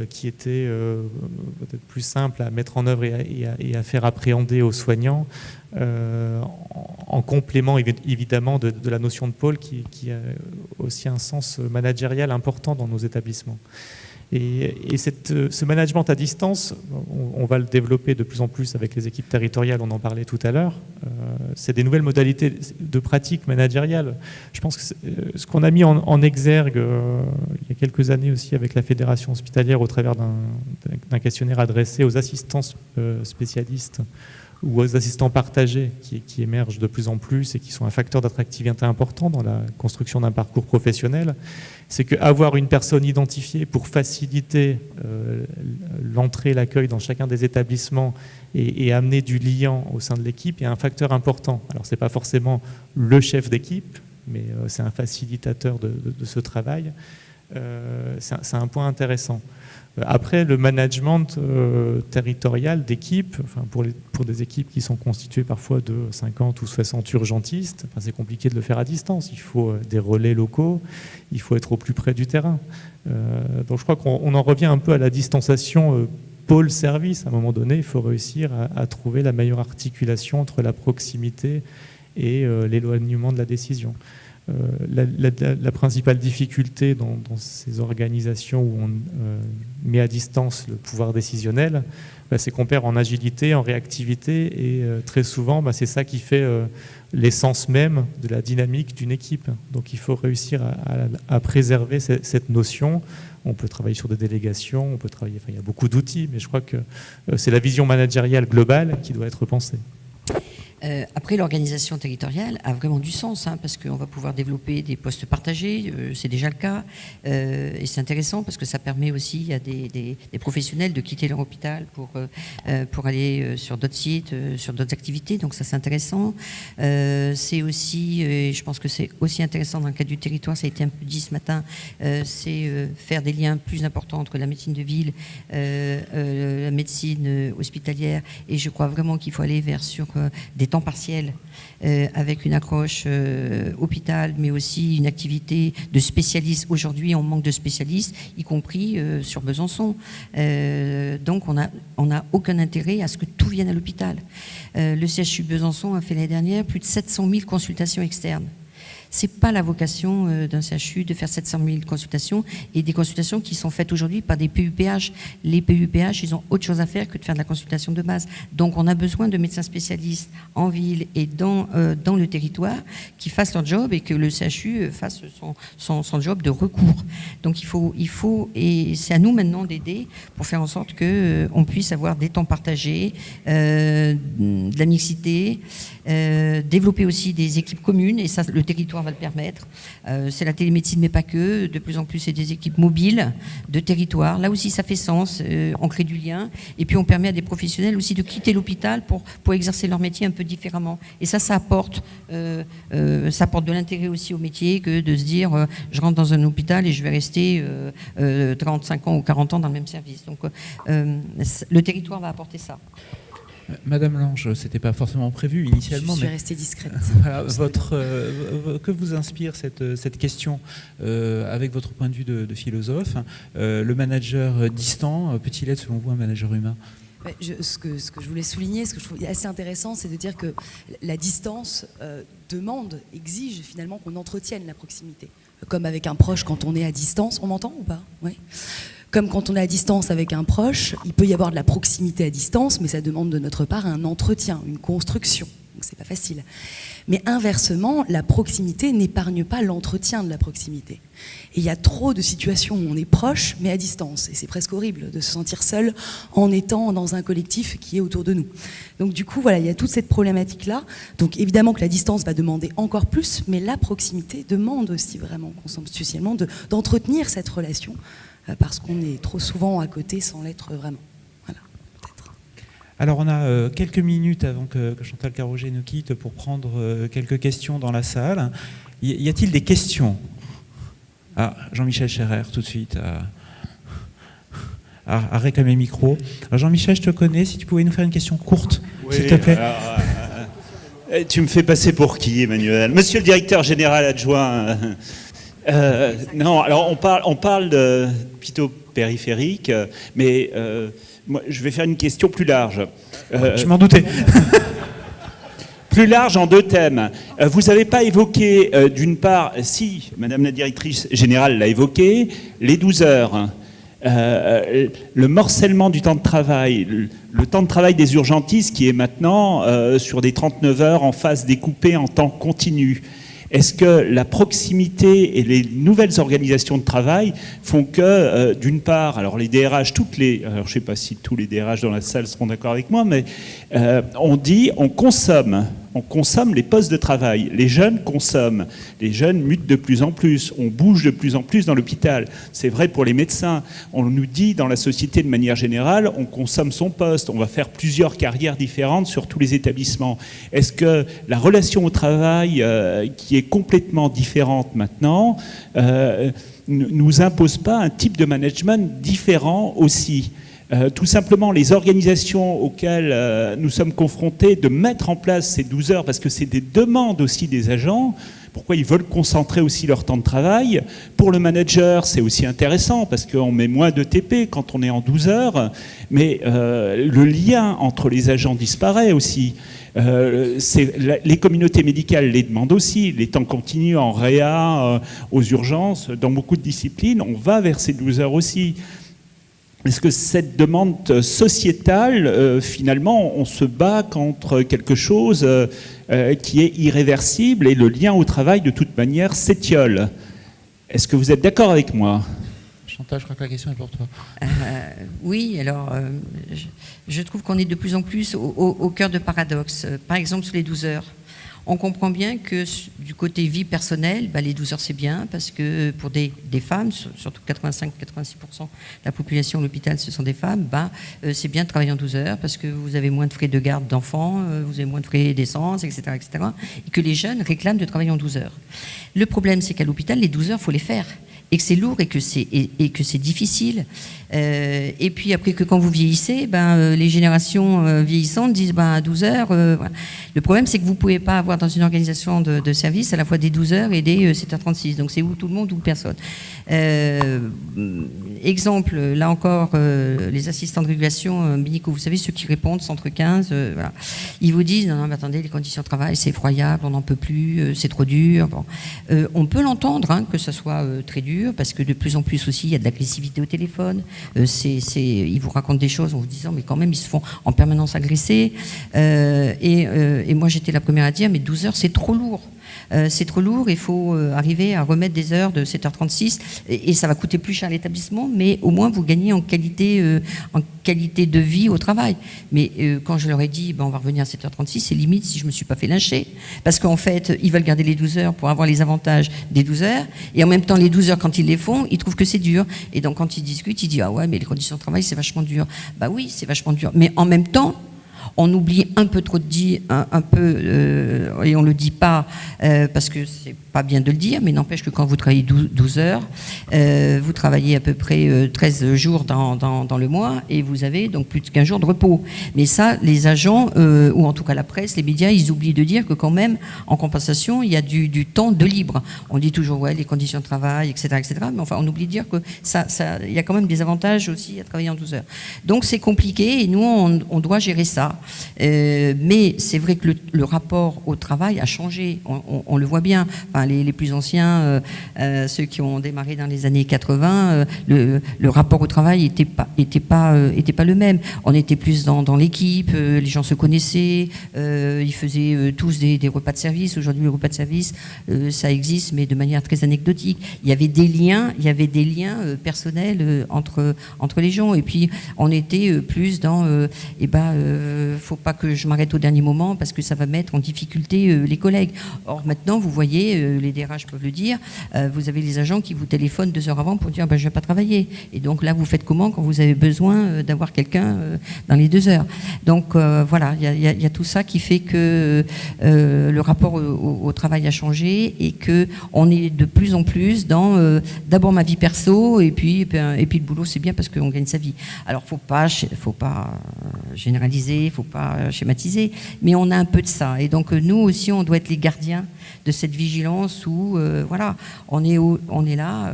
qui était peut-être plus simple à mettre en œuvre et à faire appréhender aux soignants, en complément évidemment de la notion de pôle qui a aussi un sens managérial important dans nos établissements. Et ce management à distance, on va le développer de plus en plus avec les équipes territoriales, on en parlait tout à l'heure. C'est des nouvelles modalités de pratique managériale. Je pense que ce qu'on a mis en exergue il y a quelques années aussi avec la Fédération hospitalière au travers d'un questionnaire adressé aux assistants spécialistes ou aux assistants partagés qui émergent de plus en plus et qui sont un facteur d'attractivité important dans la construction d'un parcours professionnel, c'est qu'avoir une personne identifiée pour faciliter l'entrée et l'accueil dans chacun des établissements et amener du liant au sein de l'équipe est un facteur important. Alors ce n'est pas forcément le chef d'équipe, mais c'est un facilitateur de ce travail. C'est un point intéressant. Après, le management territorial d'équipe, pour des équipes qui sont constituées parfois de 50 ou 60 urgentistes, c'est compliqué de le faire à distance. Il faut des relais locaux, il faut être au plus près du terrain. Donc je crois qu'on en revient un peu à la distanciation pôle-service. À un moment donné, il faut réussir à trouver la meilleure articulation entre la proximité et l'éloignement de la décision. La principale difficulté dans ces organisations où on met à distance le pouvoir décisionnel, c'est qu'on perd en agilité, en réactivité, et très souvent, c'est ça qui fait l'essence même de la dynamique d'une équipe. Donc il faut réussir à préserver cette notion. On peut travailler sur des délégations, on peut travailler, il y a beaucoup d'outils, mais je crois que c'est la vision managériale globale qui doit être repensée. Après, l'organisation territoriale a vraiment du sens, parce qu'on va pouvoir développer des postes partagés, c'est déjà le cas, et c'est intéressant parce que ça permet aussi à des professionnels de quitter leur hôpital pour aller sur d'autres sites, sur d'autres activités, donc ça c'est intéressant. C'est aussi, et je pense que c'est aussi intéressant dans le cadre du territoire, ça a été un peu dit ce matin, c'est faire des liens plus importants entre la médecine de ville, la médecine hospitalière, et je crois vraiment qu'il faut aller vers sur des temps partiels avec une accroche hôpital, mais aussi une activité de spécialistes. Aujourd'hui, on manque de spécialistes, y compris sur Besançon. Donc, on n'a aucun intérêt à ce que tout vienne à l'hôpital. Le CHU Besançon a fait l'année dernière plus de 700 000 consultations externes. C'est pas la vocation d'un CHU de faire 700 000 consultations, et des consultations qui sont faites aujourd'hui par des PUPH. Les PUPH, ils ont autre chose à faire que de faire de la consultation de base. Donc on a besoin de médecins spécialistes en ville et dans le territoire qui fassent leur job, et que le CHU fasse son job de recours. Donc il faut et c'est à nous maintenant d'aider pour faire en sorte qu'on puisse avoir des temps partagés, de la mixité, développer aussi des équipes communes, et ça le territoire va le permettre. C'est la télémédecine, mais pas que. De plus en plus, c'est des équipes mobiles de territoire. Là aussi, ça fait sens. On crée du lien. Et puis, on permet à des professionnels aussi de quitter l'hôpital pour exercer leur métier un peu différemment. Et ça apporte de l'intérêt aussi au métier, que de se dire je rentre dans un hôpital et je vais rester 35 ans ou 40 ans dans le même service. Donc, le territoire va apporter ça. Madame Lange, c'était pas forcément prévu initialement. Je suis restée discrète. Voilà, que vous inspire cette question avec votre point de vue de philosophe? Le manager distant peut-il être, selon vous, un manager humain? Ce que je voulais souligner, ce que je trouve assez intéressant, c'est de dire que la distance exige finalement qu'on entretienne la proximité. Comme avec un proche quand on est à distance. On m'entend ou pas? Oui. Comme quand on est à distance avec un proche, il peut y avoir de la proximité à distance, mais ça demande de notre part un entretien, une construction. Donc c'est pas facile. Mais inversement, la proximité n'épargne pas l'entretien de la proximité. Et il y a trop de situations où on est proche, mais à distance. Et c'est presque horrible de se sentir seul en étant dans un collectif qui est autour de nous. Donc du coup, voilà, il y a toute cette problématique-là. Donc évidemment que la distance va demander encore plus, mais la proximité demande aussi vraiment consensuellement d'entretenir cette relation, parce qu'on est trop souvent à côté sans l'être vraiment. Voilà, peut-être. Alors on a quelques minutes avant que Chantal Carogé nous quitte pour prendre quelques questions dans la salle. Y a-t-il des questions? Jean-Michel Scherrer, tout de suite, à réclamer le micro. Alors Jean-Michel, je te connais, si tu pouvais nous faire une question courte, s'il te plaît. Tu me fais passer pour qui, Emmanuel? Monsieur le directeur général adjoint. Non, alors on parle de plutôt périphérique, mais moi, je vais faire une question plus large. Je m'en doutais. Plus large en deux thèmes. Vous n'avez pas évoqué, d'une part, si Madame la directrice générale l'a évoqué, les 12 heures, le morcellement du temps de travail, le temps de travail des urgentistes qui est maintenant sur des 39 heures en phase découpée en temps continu. Est-ce que la proximité et les nouvelles organisations de travail font que, d'une part, alors les DRH, alors je ne sais pas si tous les DRH dans la salle seront d'accord avec moi, mais on consomme les postes de travail. Les jeunes consomment. Les jeunes mutent de plus en plus. On bouge de plus en plus dans l'hôpital. C'est vrai pour les médecins. On nous dit dans la société de manière générale, on consomme son poste. On va faire plusieurs carrières différentes sur tous les établissements. Est-ce que la relation au travail, qui est complètement différente maintenant, nous impose pas un type de management différent aussi ? Tout simplement, les organisations auxquelles nous sommes confrontés, de mettre en place ces 12 heures, parce que c'est des demandes aussi des agents. Pourquoi ils veulent concentrer aussi leur temps de travail? Pour le manager, c'est aussi intéressant, parce qu'on met moins de TP quand on est en 12 heures, mais le lien entre les agents disparaît aussi. Les communautés médicales les demandent aussi, les temps continus en réa, aux urgences, dans beaucoup de disciplines, on va vers ces 12 heures aussi. Est-ce que cette demande sociétale, finalement, on se bat contre quelque chose qui est irréversible et le lien au travail, de toute manière, s'étiole? Est-ce que vous êtes d'accord avec moi? Chantal, je crois que la question est pour toi. Oui, alors je trouve qu'on est de plus en plus au cœur de paradoxes. Par exemple, sur les 12 heures. On comprend bien que du côté vie personnelle, les 12 heures c'est bien, parce que pour des femmes, surtout 85-86% de la population de l'hôpital ce sont des femmes, c'est bien de travailler en 12 heures parce que vous avez moins de frais de garde d'enfants, vous avez moins de frais d'essence, etc., et que les jeunes réclament de travailler en 12 heures. Le problème c'est qu'à l'hôpital, les 12 heures, il faut les faire. Et que c'est lourd et que c'est difficile. Et puis après que quand vous vieillissez, les générations vieillissantes disent à 12 heures. Voilà. Le problème, c'est que vous ne pouvez pas avoir dans une organisation de service à la fois des 12 heures et des 7h36. Donc c'est ou tout le monde ou personne. Exemple, là encore, les assistants de régulation médicaux, vous savez, ceux qui répondent, centre 15, voilà. Ils vous disent, non, mais attendez, les conditions de travail, c'est effroyable, on n'en peut plus, c'est trop dur. Bon. On peut l'entendre, que ce soit très dur, parce que de plus en plus aussi, il y a de l'agressivité au téléphone. Ils vous racontent des choses en vous disant, mais quand même, ils se font en permanence agresser. Et moi, j'étais la première à dire, mais 12 heures, c'est trop lourd. C'est trop lourd, il faut arriver à remettre des heures de 7h36 et ça va coûter plus cher à l'établissement, mais au moins vous gagnez en qualité de vie au travail. Mais quand je leur ai dit on va revenir à 7h36, c'est limite si je ne me suis pas fait lyncher. Parce qu'en fait, ils veulent garder les 12 heures pour avoir les avantages des 12 heures et en même temps les 12 heures quand ils les font, ils trouvent que c'est dur. Et donc quand ils discutent, ils disent ah ouais mais les conditions de travail c'est vachement dur. Bah oui c'est vachement dur, mais en même temps on oublie un peu trop de dire, et on ne le dit pas parce que c'est pas bien de le dire, mais n'empêche que quand vous travaillez 12 heures, vous travaillez à peu près 13 jours dans le mois et vous avez donc plus de 15 jours de repos. Mais ça, les agents, ou en tout cas la presse, les médias, ils oublient de dire que quand même, en compensation, il y a du temps de libre. On dit toujours, ouais, les conditions de travail, etc., mais enfin, on oublie de dire que il y a quand même des avantages aussi à travailler en 12 heures. Donc c'est compliqué et nous, on doit gérer ça. Mais c'est vrai que le rapport au travail a changé. On le voit bien. Enfin, les plus anciens, ceux qui ont démarré dans les années 80, le rapport au travail était pas le même. On était plus dans l'équipe, les gens se connaissaient, ils faisaient tous des repas de service. Aujourd'hui, le repas de service, ça existe, mais de manière très anecdotique. Il y avait des liens personnels entre les gens. Et puis, on était plus dans, faut pas que je m'arrête au dernier moment parce que ça va mettre en difficulté les collègues. Or, maintenant, vous voyez, les DRH peuvent le dire, vous avez les agents qui vous téléphonent 2 heures avant pour dire je ne vais pas travailler. Et donc là, vous faites comment quand vous avez besoin d'avoir quelqu'un dans les 2 heures? Donc voilà, il y a tout ça qui fait que le rapport au travail a changé et qu'on est de plus en plus dans d'abord ma vie perso et puis le boulot, c'est bien parce qu'on gagne sa vie. Alors, faut pas généraliser, faut pas schématiser, mais on a un peu de ça. Et donc nous aussi, on doit être les gardiens de cette vigilance où on est là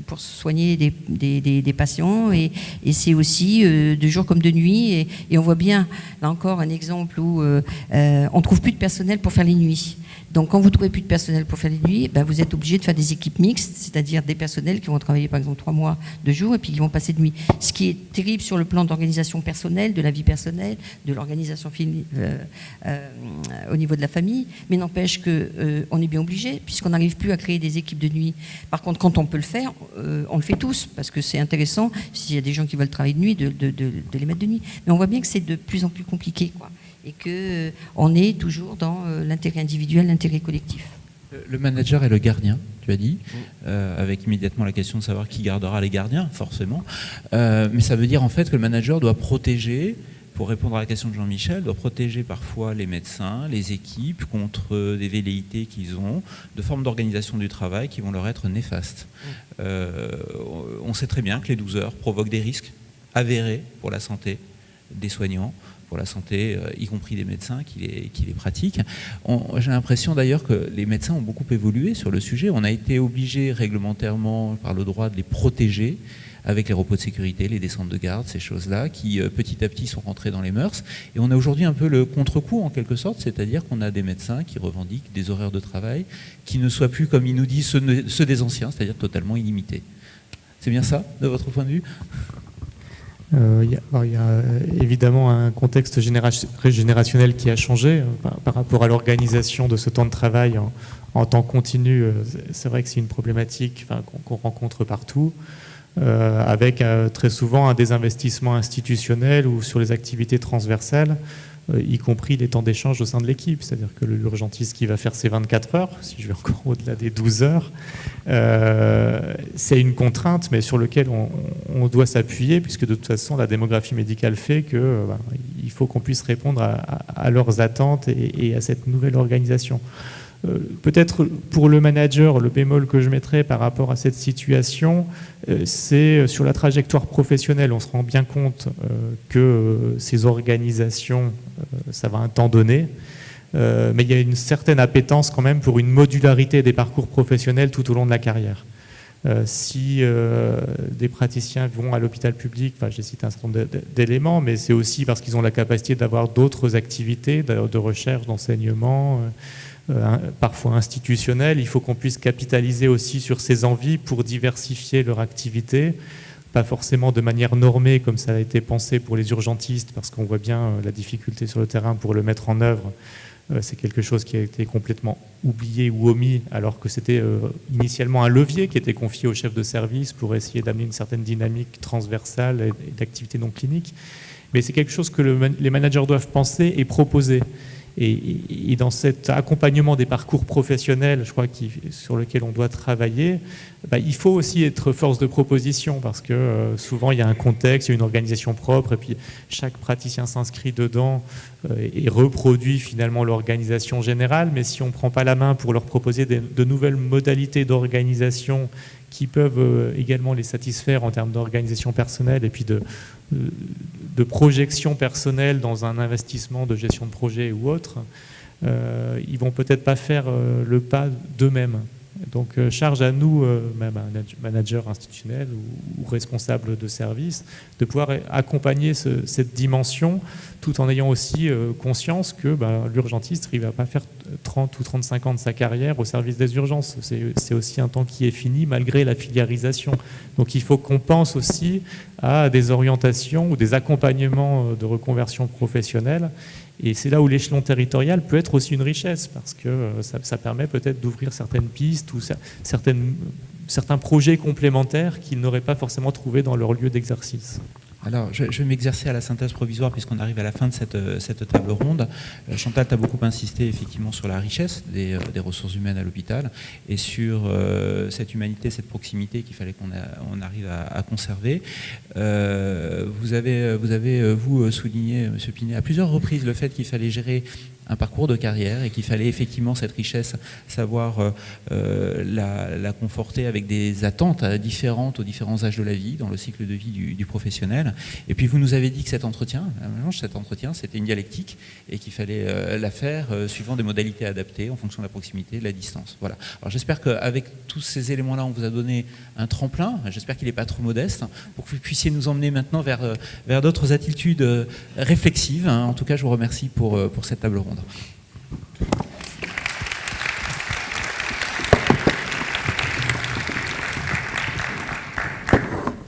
pour soigner des patients et c'est aussi de jour comme de nuit et on voit bien là encore un exemple où on trouve plus de personnel pour faire les nuits. Donc quand vous ne trouvez plus de personnel pour faire les nuits, vous êtes obligé de faire des équipes mixtes, c'est-à-dire des personnels qui vont travailler par exemple 3 mois de jour et puis qui vont passer de nuit. Ce qui est terrible sur le plan d'organisation personnelle, de la vie personnelle, de l'organisation au niveau de la famille, mais n'empêche qu'on est bien obligé puisqu'on n'arrive plus à créer des équipes de nuit. Par contre, quand on peut le faire, on le fait tous parce que c'est intéressant, s'il y a des gens qui veulent travailler de nuit, de les mettre de nuit. Mais on voit bien que c'est de plus en plus compliqué, quoi. Et qu'on est toujours dans l'intérêt individuel, l'intérêt collectif. Le manager est le gardien, tu as dit, avec immédiatement la question de savoir qui gardera les gardiens, forcément. Mais ça veut dire en fait que le manager doit protéger, pour répondre à la question de Jean-Michel, doit protéger parfois les médecins, les équipes contre des velléités qu'ils ont, de formes d'organisation du travail qui vont leur être néfastes. On sait très bien que les 12 heures provoquent des risques avérés pour la santé des soignants, pour la santé, y compris des médecins qui les pratiquent. J'ai l'impression d'ailleurs que les médecins ont beaucoup évolué sur le sujet. On a été obligé réglementairement par le droit de les protéger avec les repos de sécurité, les descentes de garde, ces choses-là, qui petit à petit sont rentrées dans les mœurs. Et on a aujourd'hui un peu le contre-coup en quelque sorte, c'est-à-dire qu'on a des médecins qui revendiquent des horaires de travail qui ne soient plus, comme ils nous disent, ceux des anciens, c'est-à-dire totalement illimités. C'est bien ça, de votre point de vue ? Il y a évidemment un contexte générationnel qui a changé par rapport à l'organisation de ce temps de travail en temps continu. C'est vrai que c'est une problématique qu'on rencontre partout, avec très souvent un désinvestissement institutionnel ou sur les activités transversales, y compris les temps d'échange au sein de l'équipe. C'est-à-dire que l'urgentiste qui va faire ses 24 heures, si je vais encore au-delà des 12 heures, c'est une contrainte, mais sur laquelle on doit s'appuyer, puisque de toute façon, la démographie médicale fait qu'il faut qu'on puisse répondre à leurs attentes et à cette nouvelle organisation. Peut-être pour le manager, le bémol que je mettrais par rapport à cette situation, c'est sur la trajectoire professionnelle. On se rend bien compte que ces organisations, ça va un temps donné, mais il y a une certaine appétence quand même pour une modularité des parcours professionnels tout au long de la carrière. Si des praticiens vont à l'hôpital public, j'ai cité un certain nombre d'éléments, mais c'est aussi parce qu'ils ont la capacité d'avoir d'autres activités de recherche, d'enseignement, parfois institutionnelles. Il faut qu'on puisse capitaliser aussi sur ces envies pour diversifier leur activité, pas forcément de manière normée comme ça a été pensé pour les urgentistes, parce qu'on voit bien la difficulté sur le terrain pour le mettre en œuvre. C'est quelque chose qui a été complètement oublié ou omis, alors que c'était initialement un levier qui était confié au chef de service pour essayer d'amener une certaine dynamique transversale et d'activité non clinique. Mais c'est quelque chose que les managers doivent penser et proposer. Et dans cet accompagnement des parcours professionnels, je crois sur lequel on doit travailler, il faut aussi être force de proposition, parce que souvent il y a un contexte, il y a une organisation propre, et puis chaque praticien s'inscrit dedans et reproduit finalement l'organisation générale. Mais si on ne prend pas la main pour leur proposer de nouvelles modalités d'organisation qui peuvent également les satisfaire en termes d'organisation personnelle et puis de projection personnelle dans un investissement de gestion de projet ou autre, ils vont peut-être pas faire le pas d'eux-mêmes. Donc charge à nous, même un manager institutionnel ou responsable de service, de pouvoir accompagner cette dimension, tout en ayant aussi conscience que l'urgentiste, il ne va pas faire 30 ou 35 ans de sa carrière au service des urgences. C'est aussi un temps qui est fini malgré la filiarisation. Donc il faut qu'on pense aussi à des orientations ou des accompagnements de reconversion professionnelle. Et c'est là où l'échelon territorial peut être aussi une richesse, parce que ça permet peut-être d'ouvrir certaines pistes ou certains projets complémentaires qu'ils n'auraient pas forcément trouvé dans leur lieu d'exercice. Alors, je vais m'exercer à la synthèse provisoire puisqu'on arrive à la fin de cette table ronde. Chantal, tu as beaucoup insisté effectivement sur la richesse des ressources humaines à l'hôpital et sur cette humanité, cette proximité qu'il fallait qu'on arrive à conserver. Vous avez souligné, M. Pinet, à plusieurs reprises le fait qu'il fallait gérer un parcours de carrière et qu'il fallait effectivement cette richesse, savoir la conforter avec des attentes différentes aux différents âges de la vie, dans le cycle de vie du professionnel. Et puis vous nous avez dit que cet entretien, c'était une dialectique et qu'il fallait la faire suivant des modalités adaptées en fonction de la proximité, de la distance. Voilà. Alors j'espère qu'avec tous ces éléments-là, on vous a donné un tremplin. J'espère qu'il n'est pas trop modeste pour que vous puissiez nous emmener maintenant vers d'autres attitudes réflexives. En tout cas, je vous remercie pour cette table ronde.